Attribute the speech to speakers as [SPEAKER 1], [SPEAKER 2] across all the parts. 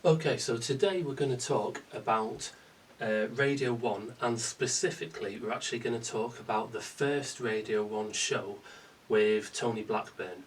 [SPEAKER 1] Okay, so today we're going to talk about Radio 1, and specifically we're actually going to talk about the first Radio 1 show with Tony Blackburn.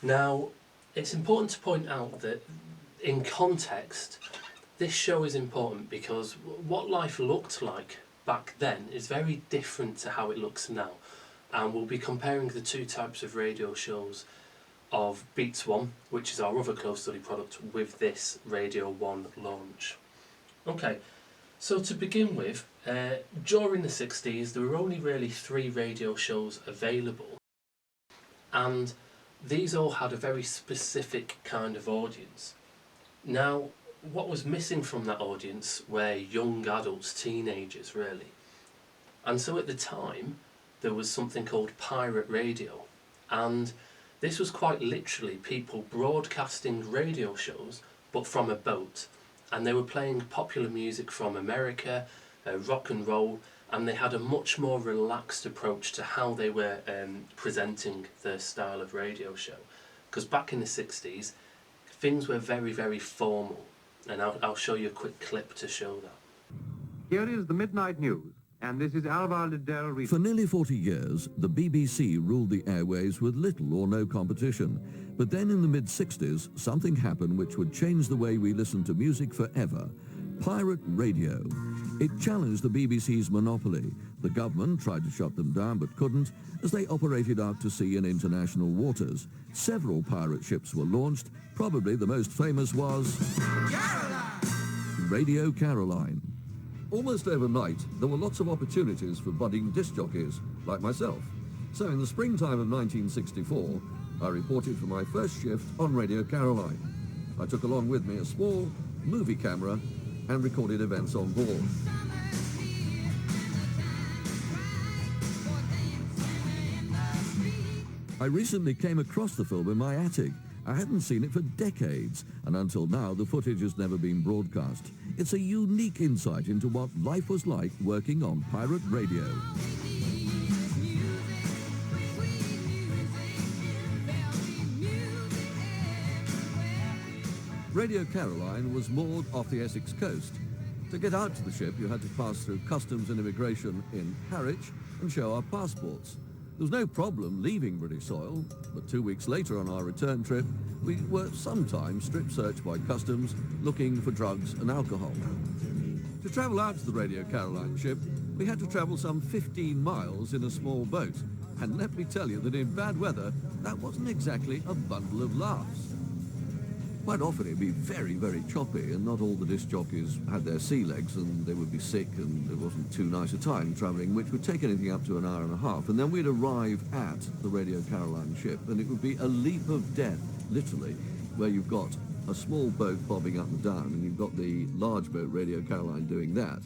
[SPEAKER 1] Now, it's important to point out that in context, this show is important because what life looked like back then is very different to how it looks now. And we'll be comparing the two types of radio shows of Beats 1, which is our other close study product, with this Radio 1 launch. Okay, so to begin with, during the 60s there were only really 3 radio shows available, and these all had a very specific kind of audience. Now, what was missing from that audience were young adults, teenagers really. And so at the time there was something called pirate radio, and this was quite literally people broadcasting radio shows, but from a boat. And they were playing popular music from America, rock and roll, and they had a much more relaxed approach to how they were presenting their style of radio show. Because back in the 60s, things were very, very formal. And I'll show you a quick clip to show that.
[SPEAKER 2] Here is the Midnight News. And this is Alvar Liddell.
[SPEAKER 3] For nearly 40 years, the BBC ruled the airwaves with little or no competition. But then in the mid-60s, something happened which would change the way we listen to music forever. Pirate radio. It challenged the BBC's monopoly. The government tried to shut them down but couldn't, as they operated out to sea in international waters. Several pirate ships were launched. Probably the most famous was Radio Caroline. Almost overnight, there were lots of opportunities for budding disc jockeys, like myself. So in the springtime of 1964, I reported for my first shift on Radio Caroline. I took along with me a small movie camera and recorded events on board. I recently came across the film in my attic. I hadn't seen it for decades, and until now the footage has never been broadcast. It's a unique insight into what life was like working on pirate radio. Radio Caroline was moored off the Essex coast. To get out to the ship, you had to pass through customs and immigration in Harwich and show our passports. There was no problem leaving British soil, but 2 weeks later on our return trip, we were sometimes strip-searched by customs looking for drugs and alcohol. To travel out to the Radio Caroline ship, we had to travel some 15 miles in a small boat. And let me tell you that in bad weather, that wasn't exactly a bundle of laughs. Quite often it'd be very, very choppy, and not all the disc jockeys had their sea legs, and they would be sick, and it wasn't too nice a time travelling, which would take anything up to an hour and a half. And then we'd arrive at the Radio Caroline ship, and it would be a leap of death, literally, where you've got a small boat bobbing up and down, and you've got the large boat Radio Caroline doing that,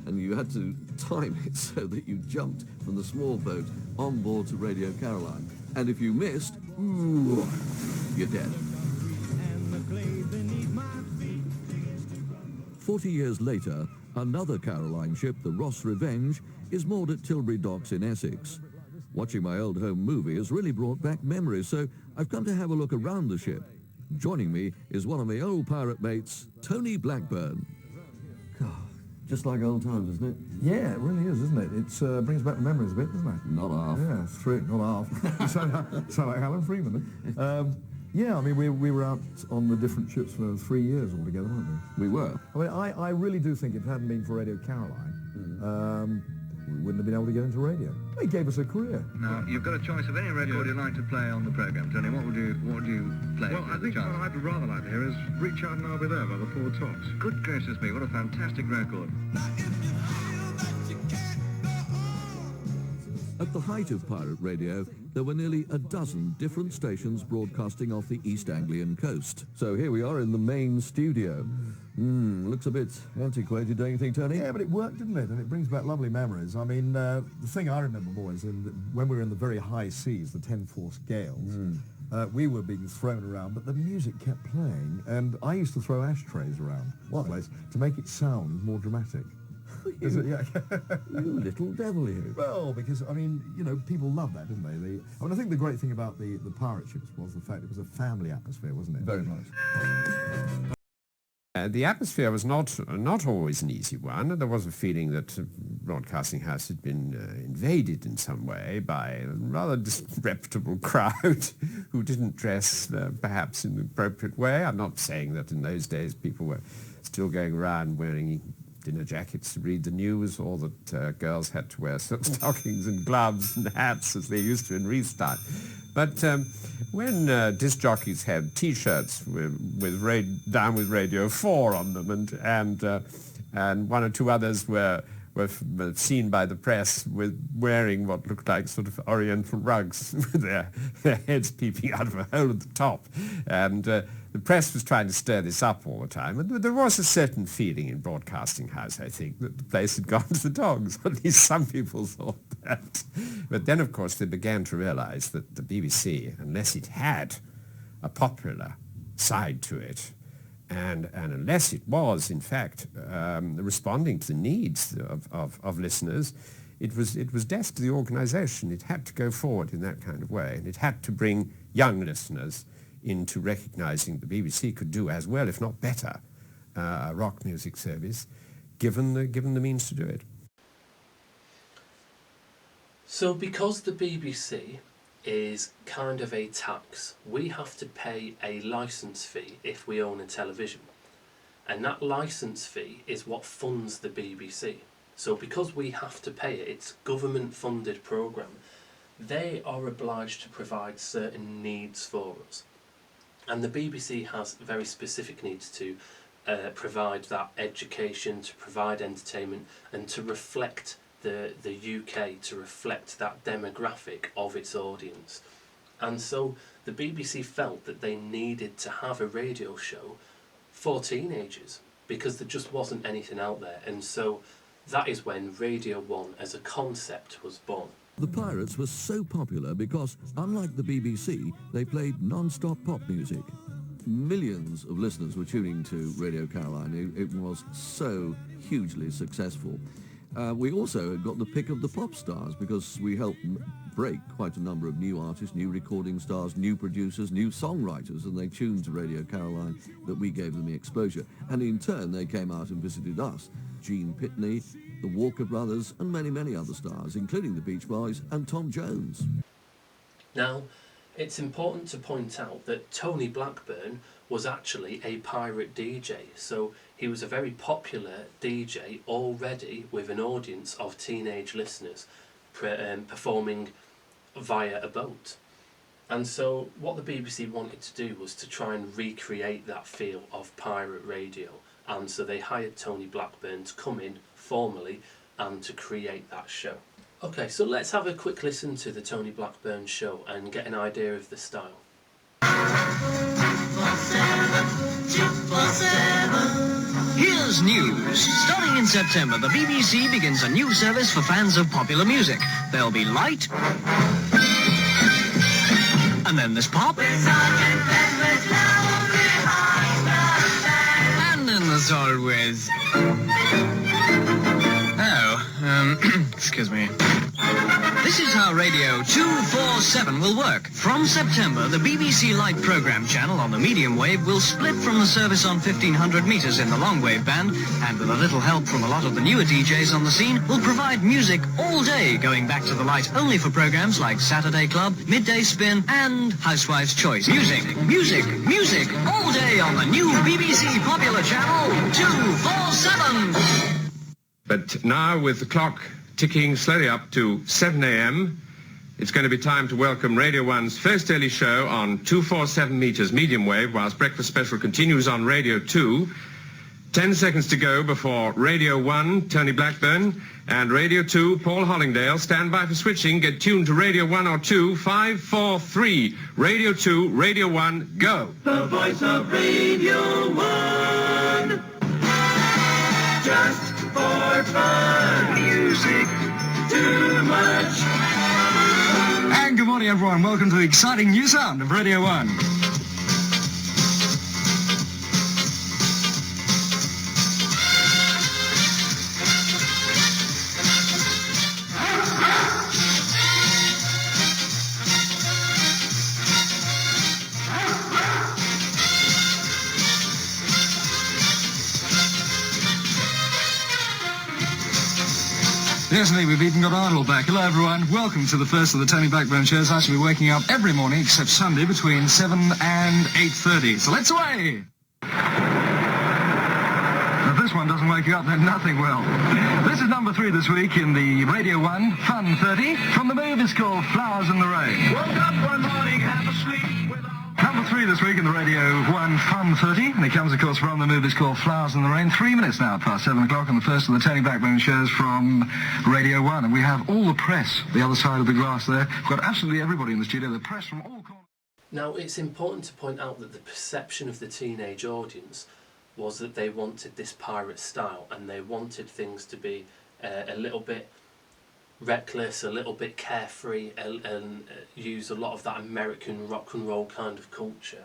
[SPEAKER 3] and you had to time it so that you jumped from the small boat on board to Radio Caroline. And if you missed, ooh, you're dead. 40 years later, another Caroline ship, the Ross Revenge, is moored at Tilbury Docks in Essex. Watching my old home movie has really brought back memories, so I've come to have a look around the ship. Joining me is one of my old pirate mates, Tony Blackburn. God, just like old times, isn't it?
[SPEAKER 4] Yeah, it really is, isn't it? It brings back the memories a bit, doesn't it?
[SPEAKER 3] Not half.
[SPEAKER 4] Yeah, three, not half. You sound like Alan Freeman. Yeah, I mean, we were out on the different ships for 3 years altogether, weren't we?
[SPEAKER 3] We were.
[SPEAKER 4] I mean, I really do think if it hadn't been for Radio Caroline, we wouldn't have been able to get into radio. It gave us a career.
[SPEAKER 2] Now, you've got a choice of any record you'd like to play on the programme, Tony. What would you play?
[SPEAKER 5] Well, I think what I'd rather like to hear is Reach Out and I'll Be There by the Four Tops.
[SPEAKER 2] Good gracious me, what a fantastic record.
[SPEAKER 3] At the height of pirate radio, there were nearly a dozen different stations broadcasting off the East Anglian coast. So here we are in the main studio. Looks a bit antiquated, don't you think, Tony?
[SPEAKER 4] Yeah, but it worked, didn't it? And it brings back lovely memories. I mean, the thing I remember more is when we were in the very high seas, the 10-force gales, we were being thrown around, but the music kept playing, and I used to throw ashtrays around the place to make it sound more dramatic. Is it? Yeah.
[SPEAKER 3] You little devil, you.
[SPEAKER 4] Well, because, I mean, you know, people loved that, didn't they? I mean, I think the great thing about the pirate ships was the fact it was a family atmosphere, wasn't it?
[SPEAKER 3] Very much.
[SPEAKER 6] The atmosphere was not always an easy one, and there was a feeling that Broadcasting House had been invaded in some way by a rather disreputable crowd who didn't dress perhaps in the appropriate way. I'm not saying that in those days people were still going around wearing dinner jackets to read the news, or that girls had to wear silk stockings and gloves and hats as they used to in Reese time. But when disc jockeys had T-shirts down with Radio 4 on them, and one or two others were seen by the press with wearing what looked like sort of oriental rugs with their heads peeping out of a hole at the top, and the press was trying to stir this up all the time, and there was a certain feeling in Broadcasting House, I think, that the place had gone to the dogs. At least some people thought that. But then, of course, they began to realize that the BBC, unless it had a popular side to it, and unless it was, in fact, responding to the needs of listeners, it was death to the organisation. It had to go forward in that kind of way, and it had to bring young listeners into recognising the BBC could do as well, if not better, a rock music service, given the means to do it.
[SPEAKER 1] So because the BBC is kind of a tax, we have to pay a licence fee if we own a television. And that licence fee is what funds the BBC. So because we have to pay it, it's a government-funded programme, they are obliged to provide certain needs for us. And the BBC has very specific needs to provide that education, to provide entertainment, and to reflect the UK, to reflect that demographic of its audience. And so the BBC felt that they needed to have a radio show for teenagers because there just wasn't anything out there. And so that is when Radio 1 as a concept was born.
[SPEAKER 3] The Pirates were so popular because, unlike the BBC, they played non-stop pop music. Millions of listeners were tuning to Radio Caroline. It was so hugely successful. We also got the pick of the pop stars because we helped break quite a number of new artists, new recording stars, new producers, new songwriters, and they tuned to Radio Caroline that we gave them the exposure. And in turn, they came out and visited us. Gene Pitney, the Walker Brothers, and many, many other stars, including the Beach Boys and Tom Jones.
[SPEAKER 1] Now, it's important to point out that Tony Blackburn was actually a pirate DJ, so he was a very popular DJ already with an audience of teenage listeners performing via a boat. And so what the BBC wanted to do was to try and recreate that feel of pirate radio, and so they hired Tony Blackburn to come in formally and to create that show. Okay, so let's have a quick listen to the Tony Blackburn show and get an idea of the style.
[SPEAKER 7] Here's news. Starting in September, the BBC begins a new service for fans of popular music. There'll be light, and then there's pop, and then there's always... excuse me. This is how Radio 247 will work. From September, the BBC Light programme channel on the medium wave will split from the service on 1500 metres in the long wave band, and with a little help from a lot of the newer DJs on the scene, will provide music all day, going back to the light only for programmes like Saturday Club, Midday Spin, and Housewife's Choice. Music, music, music, all day on the new BBC Popular Channel 247.
[SPEAKER 8] But now, with the clock ticking slowly up to 7 a.m., it's going to be time to welcome Radio 1's first early show on 247 metres medium wave, whilst Breakfast Special continues on Radio 2. 10 seconds to go before Radio 1, Tony Blackburn, and Radio 2, Paul Hollingdale. Stand by for switching. Get tuned to Radio 1 or 2. 5, 4, 3. Radio 2, Radio 1, go.
[SPEAKER 9] The voice of Radio 1. Just for fun. Music too much.
[SPEAKER 10] And good morning, everyone. Welcome to the exciting new sound of Radio 1. Yes, indeed, we've even got Arnold back. Hello, everyone. Welcome to the first of the Tony Blackburn shows. I shall be waking up every morning except Sunday between 7 and 8:30. So let's away! If this one doesn't wake you up, then nothing will. This is number 3 this week in the Radio 1 Fun 30 from the movies called Flowers in the Rain.
[SPEAKER 9] Woke up one morning, half asleep.
[SPEAKER 10] Number 3 this week in the Radio 1 Fun 30, and it comes, of course, from the movies called Flowers in the Rain. 3 minutes now past 7 o'clock on the first of the Tony Blackburn shows from Radio 1. And we have all the press, the other side of the glass there. We've got absolutely everybody in the studio, the press from all corners.
[SPEAKER 1] Now, it's important to point out that the perception of the teenage audience was that they wanted this pirate style, and they wanted things to be a little bit reckless, a little bit carefree, and use a lot of that American rock and roll kind of culture.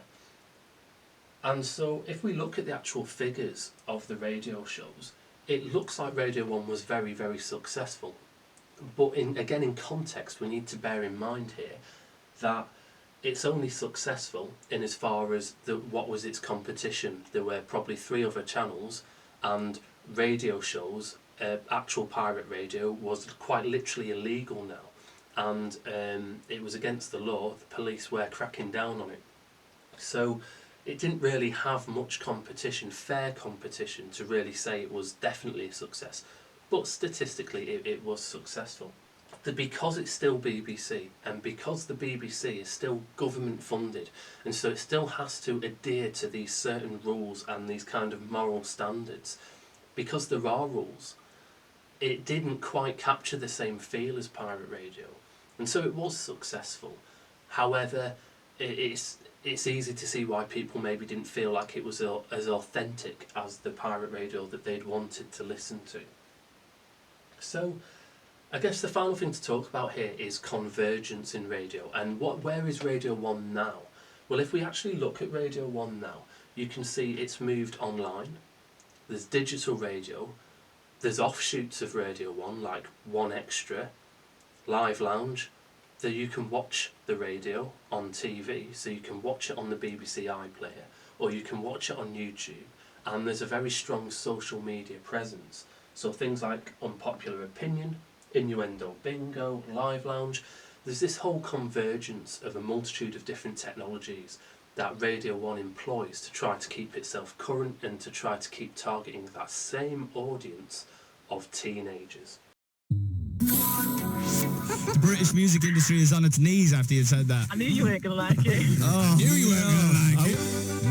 [SPEAKER 1] And so if we look at the actual figures of the radio shows, it looks like Radio 1 was very, very successful. But again, in context, we need to bear in mind here that it's only successful in as far as what was its competition. There were probably 3 other channels, and radio shows, actual pirate radio, was quite literally illegal now, and it was against the law. The police were cracking down on it, so it didn't really have much competition, fair competition, to really say it was definitely a success. But statistically it was successful. Because it's still BBC, and because the BBC is still government funded, and so it still has to adhere to these certain rules and these kind of moral standards, because there are rules, it didn't quite capture the same feel as pirate radio, and so it was successful. However, it's easy to see why people maybe didn't feel like it was as authentic as the pirate radio that they'd wanted to listen to. So I guess the final thing to talk about here is convergence in radio, and where is Radio 1 now? Well, if we actually look at Radio 1 now, you can see it's moved online. There's digital radio. There's offshoots of Radio 1 like 1 Extra, Live Lounge, that you can watch the radio on TV, so you can watch it on the BBC iPlayer, or you can watch it on YouTube, and there's a very strong social media presence. So things like Unpopular Opinion, Innuendo Bingo, Live Lounge, there's this whole convergence of a multitude of different technologies that Radio 1 employs to try to keep itself current and to try to keep targeting that same audience of teenagers.
[SPEAKER 11] The British music industry is on its knees after you said that.
[SPEAKER 12] I knew you weren't going to like it.
[SPEAKER 11] Oh,
[SPEAKER 12] knew
[SPEAKER 11] you weren't going to like it.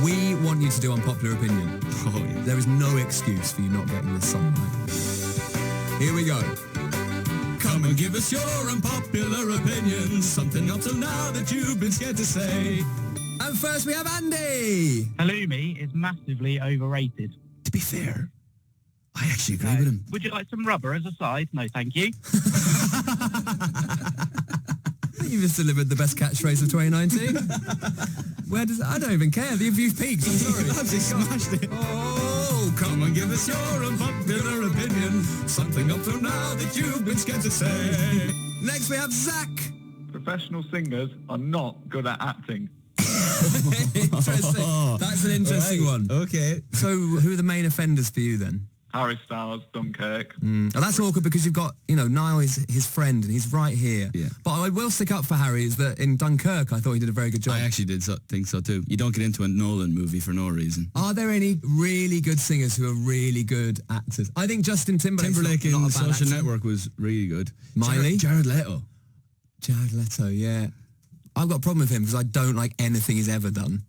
[SPEAKER 13] We want you to do Unpopular Opinion.
[SPEAKER 11] Oh, yeah.
[SPEAKER 13] There is no excuse for you not getting this song right. Here we go.
[SPEAKER 11] Come and give us your unpopular opinion. Something up till now that you've been scared to say.
[SPEAKER 13] And first we have Andy.
[SPEAKER 12] Halloumi is massively overrated.
[SPEAKER 11] To be fair, I actually agree with him.
[SPEAKER 12] Would you like some rubber as a side? No, thank you.
[SPEAKER 13] You just delivered the best catchphrase of 2019. Where does I don't even care. You've peaked. I'm sorry.
[SPEAKER 11] You've absolutely smashed it.
[SPEAKER 13] Oh,
[SPEAKER 11] come and give us your unpopular opinion. Something up till now that you've been scared to say.
[SPEAKER 13] Next we have Zach.
[SPEAKER 14] Professional singers are not good at acting.
[SPEAKER 13] Interesting. That's an interesting one.
[SPEAKER 11] Okay.
[SPEAKER 13] So who are the main offenders for you then?
[SPEAKER 14] Harry Styles, Dunkirk.
[SPEAKER 13] Oh, that's awkward because you've got, Niall is his friend and he's right here.
[SPEAKER 11] Yeah.
[SPEAKER 13] But I will stick up for Harry is that in Dunkirk I thought he did a very good job.
[SPEAKER 11] I actually think so too. You don't get into a Nolan movie for no reason.
[SPEAKER 13] Are there any really good singers who are really good actors? I think Justin Timberlake
[SPEAKER 11] in
[SPEAKER 13] not a bad
[SPEAKER 11] Social
[SPEAKER 13] actor.
[SPEAKER 11] Network was really good.
[SPEAKER 13] Miley?
[SPEAKER 11] Jared Leto.
[SPEAKER 13] Jared Leto, yeah. I've got a problem with him because I don't like anything he's ever done.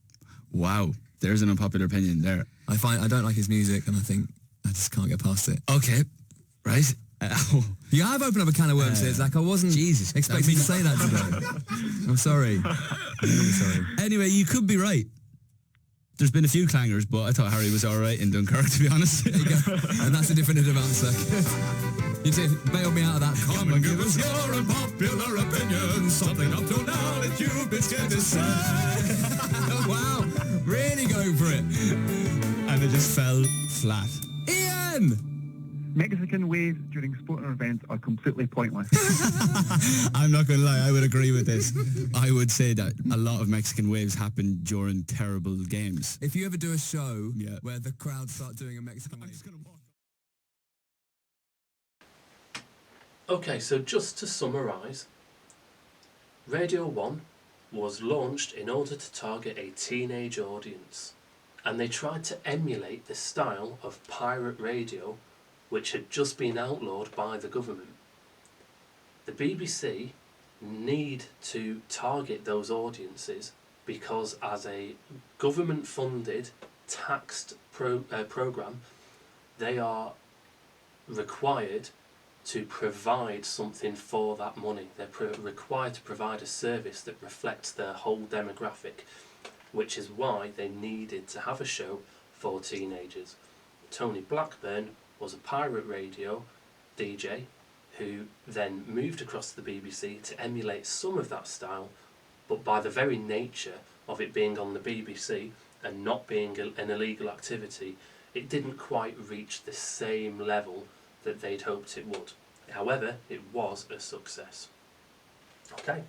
[SPEAKER 11] Wow. There's an unpopular opinion there.
[SPEAKER 13] I don't like his music and I think I just can't get past it.
[SPEAKER 11] Okay. Right.
[SPEAKER 13] You have opened up a can of worms here, Zach. I wasn't expecting to say that today. I'm sorry. I'm really sorry.
[SPEAKER 11] Anyway, you could be right. There's been a few clangers, but I thought Harry was all right in Dunkirk, to be honest.
[SPEAKER 13] There you go. And that's a definitive answer. You bailed me out of that.
[SPEAKER 11] Come and give us your unpopular opinion. Something up till now that you've been scared to say.
[SPEAKER 13] Wow. Really going for it.
[SPEAKER 11] And it just fell flat.
[SPEAKER 13] Ian!
[SPEAKER 14] Mexican waves during sporting events are completely pointless.
[SPEAKER 11] I'm not going to lie, I would agree with this. I would say that a lot of Mexican waves happen during terrible games.
[SPEAKER 13] If you ever do a show where the crowd start doing a Mexican wave.
[SPEAKER 1] Okay, so just to summarise, Radio 1 was launched in order to target a teenage audience, and they tried to emulate the style of pirate radio which had just been outlawed by the government. The BBC need to target those audiences because as a government-funded, taxed programme, they are required to provide something for that money. They're required to provide a service that reflects their whole demographic, which is why they needed to have a show for teenagers. Tony Blackburn was a pirate radio DJ who then moved across to the BBC to emulate some of that style, but by the very nature of it being on the BBC and not being an illegal activity, it didn't quite reach the same level that they'd hoped it would. However, it was a success. Okay.